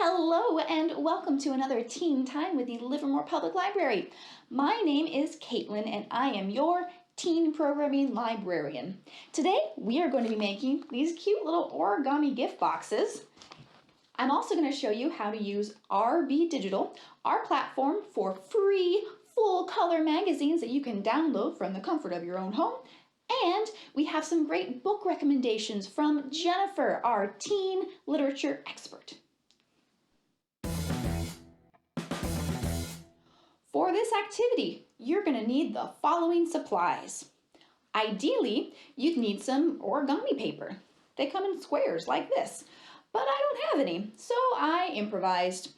Hello and welcome to another Teen Time with the Livermore Public Library. My name is Caitlin and I am your teen programming librarian. Today we are going to be making these cute little origami gift boxes. I'm also going to show you how to use RBdigital, our platform for free full color magazines that you can download from the comfort of your own home. And we have some great book recommendations from Jennifer, our teen literature expert. For this activity, you're going to need the following supplies. Ideally, you'd need some origami paper. They come in squares like this, but I don't have any, so I improvised.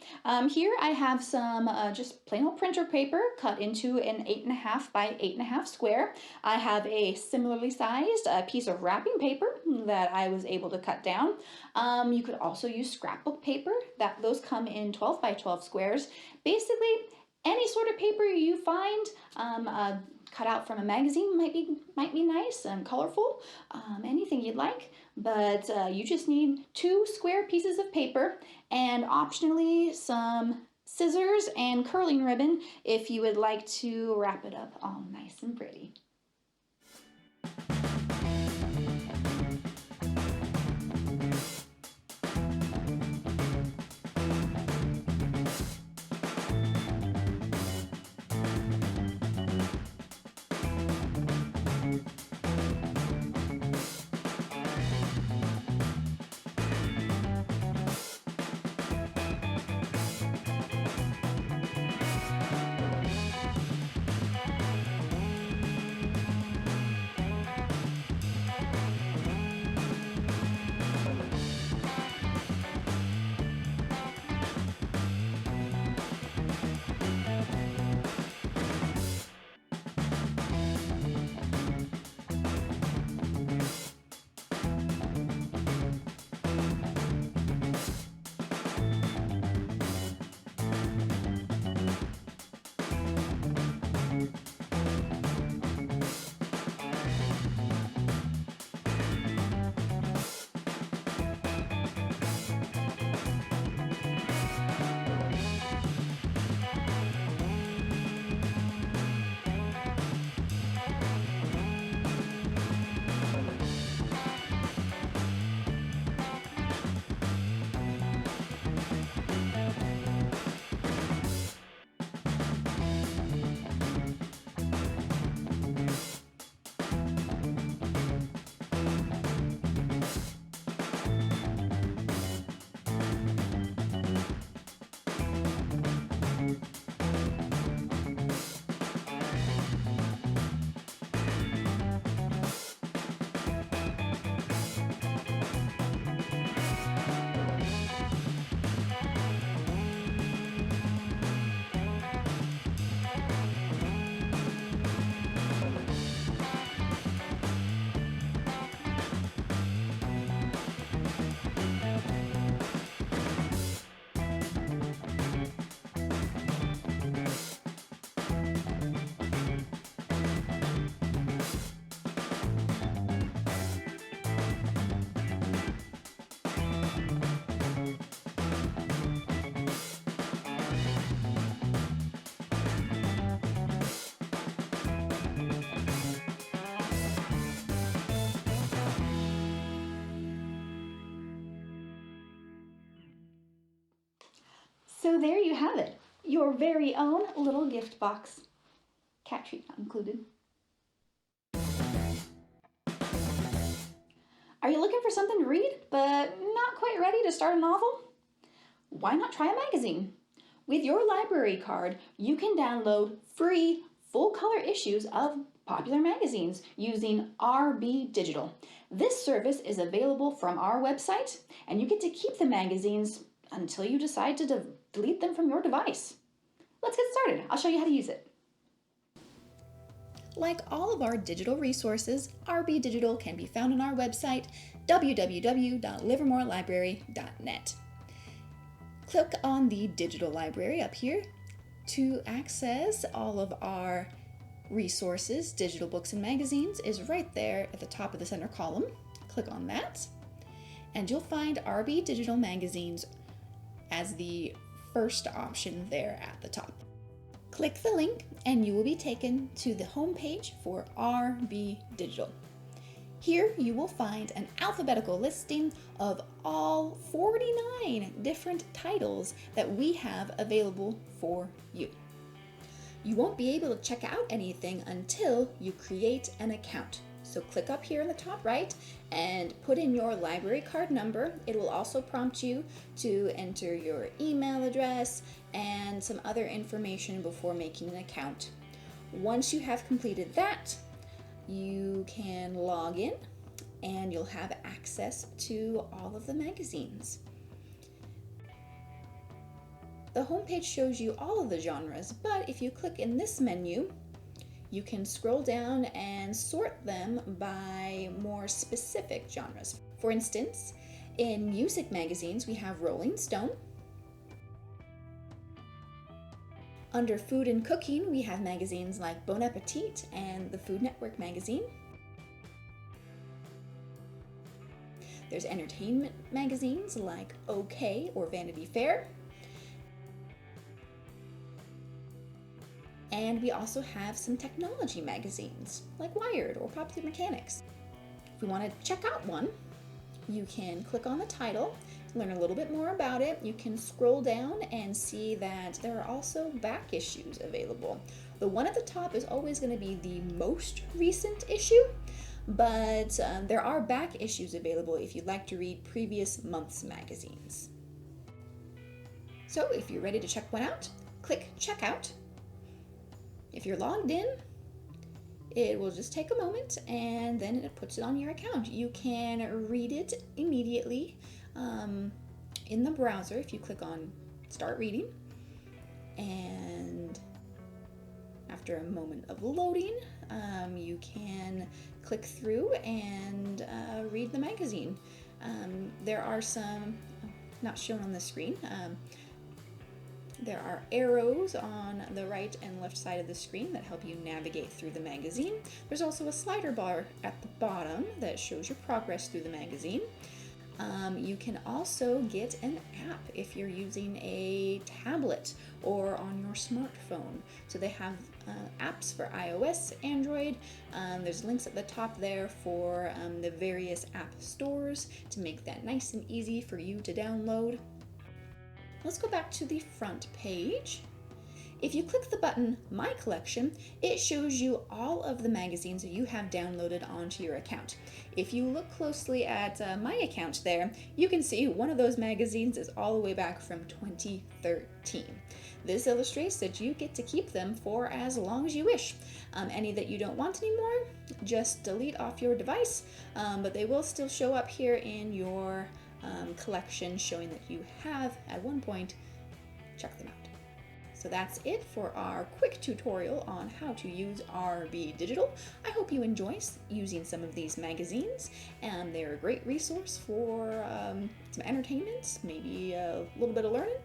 Here I have some just plain old printer paper cut into an 8.5 by 8.5 square. I have a similarly sized piece of wrapping paper that I was able to cut down. You could also use scrapbook paper. Those come in 12 by 12 squares. Basically, any sort of paper you find cut out from a magazine might be nice and colorful, anything you'd like, but you just need 2 square pieces of paper and optionally some scissors and curling ribbon if you would like to wrap it up all nice and pretty. So there you have it, your very own little gift box. Cat treat not included. Are you looking for something to read, but not quite ready to start a novel? Why not try a magazine? With your library card, you can download free full-color issues of popular magazines using RBdigital. This service is available from our website, and you get to keep the magazines until you decide to delete them from your device. Let's get started. I'll show you how to use it. Like all of our digital resources, RBdigital can be found on our website, www.livermorelibrary.net. Click on the digital library up here to access all of our resources. Digital books and magazines is right there at the top of the center column. Click on that, and you'll find RBdigital magazines as the first option there at the top. Click the link and you will be taken to the homepage for RBdigital. Here you will find an alphabetical listing of all 49 different titles that we have available for you. You won't be able to check out anything until you create an account. So click up here in the top right and put in your library card number. It will also prompt you to enter your email address and some other information before making an account. Once you have completed that, you can log in and you'll have access to all of the magazines. The homepage shows you all of the genres, but if you click in this menu, you can scroll down and sort them by more specific genres. For instance, in music magazines, we have Rolling Stone. Under food and cooking, we have magazines like Bon Appetit and the Food Network magazine. There's entertainment magazines like OK or Vanity Fair. And we also have some technology magazines like Wired or Popular Mechanics. If we want to check out one, you can click on the title, learn a little bit more about it. You can scroll down and see that there are also back issues available. The one at the top is always going to be the most recent issue, but there are back issues available if you'd like to read previous month's magazines. So if you're ready to check one out, click Checkout. If you're logged in, it will just take a moment and then it puts it on your account. You can read it immediately in the browser if you click on Start Reading. And after a moment of loading, you can click through and read the magazine. There are some, not shown on the screen, there are arrows on the right and left side of the screen that help you navigate through the magazine. There's also a slider bar at the bottom that shows your progress through the magazine. You can also get an app if you're using a tablet or on your smartphone. So they have apps for iOS, Android. There's links at the top there for the various app stores to make that nice and easy for you to download. Let's go back to the front page. If you click the button My Collection, it shows you all of the magazines that you have downloaded onto your account. If you look closely at my account there, you can see one of those magazines is all the way back from 2013. This illustrates that you get to keep them for as long as you wish. Any that you don't want anymore, just delete off your device, but they will still show up here in your collection, showing that you have at one point checked them out. So that's it for our quick tutorial on how to use RBdigital. I hope you enjoy using some of these magazines, and they're a great resource for some entertainment, maybe a little bit of learning,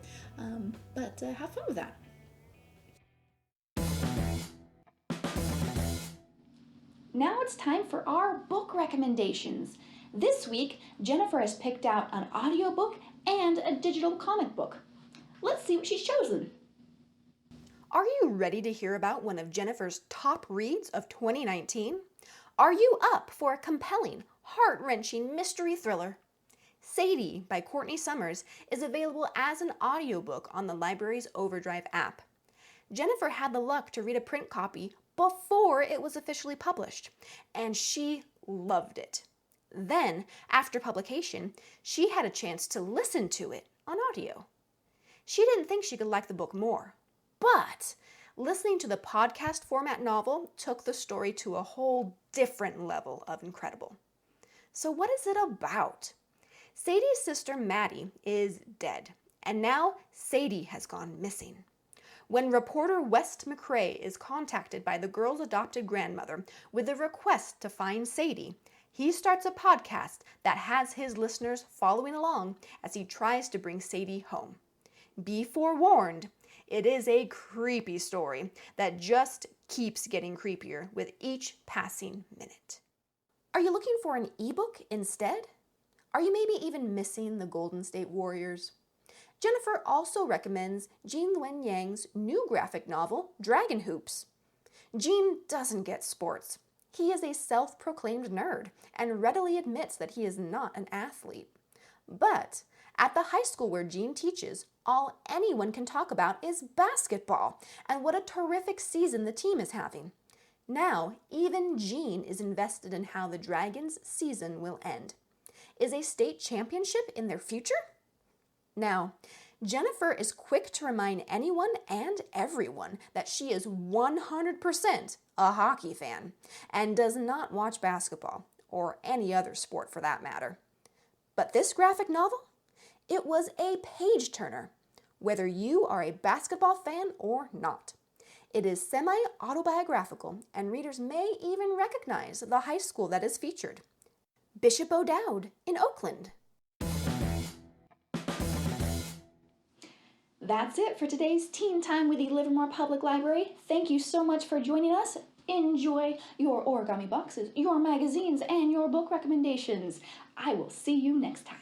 but have fun with that. Now it's time for our book recommendations. This week, Jennifer has picked out an audiobook and a digital comic book. Let's see what she's chosen. Are you ready to hear about one of Jennifer's top reads of 2019? Are you up for a compelling, heart-wrenching mystery thriller? Sadie by Courtney Summers is available as an audiobook on the library's Overdrive app. Jennifer had the luck to read a print copy before it was officially published, and she loved it. Then, after publication, she had a chance to listen to it on audio. She didn't think she could like the book more, but listening to the podcast format novel took the story to a whole different level of incredible. So what is it about? Sadie's sister Maddie is dead, and now Sadie has gone missing. When reporter West McCrae is contacted by the girl's adopted grandmother with a request to find Sadie, he starts a podcast that has his listeners following along as he tries to bring Sadie home. Be forewarned, it is a creepy story that just keeps getting creepier with each passing minute. Are you looking for an ebook instead? Are you maybe even missing the Golden State Warriors? Jennifer also recommends Jean Luen Yang's new graphic novel, Dragon Hoops. Jean doesn't get sports. He is a self-proclaimed nerd and readily admits that he is not an athlete. But at the high school where Jean teaches, all anyone can talk about is basketball and what a terrific season the team is having. Now, even Jean is invested in how the Dragons' season will end. Is a state championship in their future? Now, Jennifer is quick to remind anyone and everyone that she is 100% a hockey fan and does not watch basketball, or any other sport for that matter. But this graphic novel? It was a page-turner, whether you are a basketball fan or not. It is semi-autobiographical, and readers may even recognize the high school that is featured, Bishop O'Dowd in Oakland. That's it for today's Teen Time with the Livermore Public Library. Thank you so much for joining us. Enjoy your origami boxes, your magazines, and your book recommendations. I will see you next time.